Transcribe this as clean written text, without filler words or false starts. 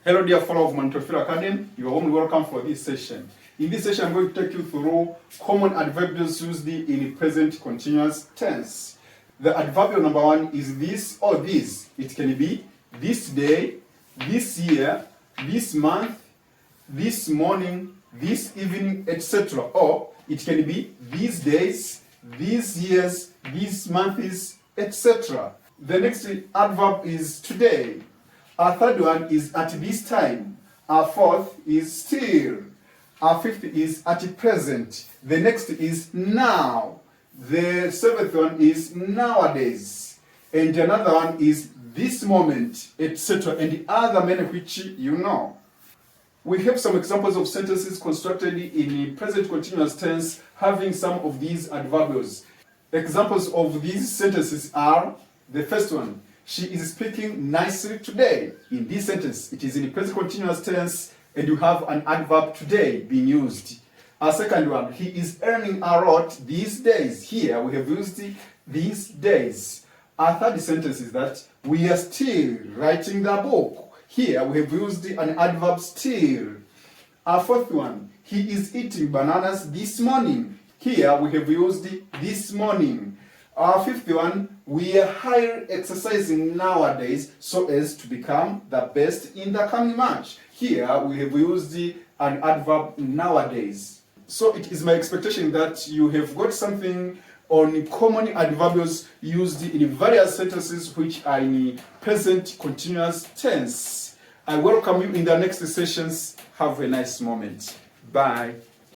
Hello dear follower of Mwalimu Theophil Academy, you are warmly welcome for this session. In this session I'm going to take you through common adverbials used in present continuous tense. The adverbial number one is this or this. It can be this day, this year, this month, this morning, this evening, etc. Or it can be these days, these years, these months, etc. The next adverb is today. Our third one is at this time. Our fourth is still. Our fifth is at present. The next is now. The seventh one is nowadays. And another one is this moment, etc. And the other many which you know. We have some examples of sentences constructed in present continuous tense having some of these adverbials. Examples of these sentences are the first one. She is speaking nicely today. In this sentence, it is in the present continuous tense and you have an adverb today being used. Our second one, he is earning a lot these days. Here we have used these days. Our third sentence is that we are still writing the book. Here we have used an adverb still. Our fourth one, he is eating bananas this morning. Here we have used this morning. Our fifth one, we are higher exercising nowadays so as to become the best in the coming match. Here we have used an adverb nowadays. So it is my expectation that you have got something on common adverbials used in various sentences which are in present continuous tense. I welcome you in the next sessions. Have a nice moment. Bye.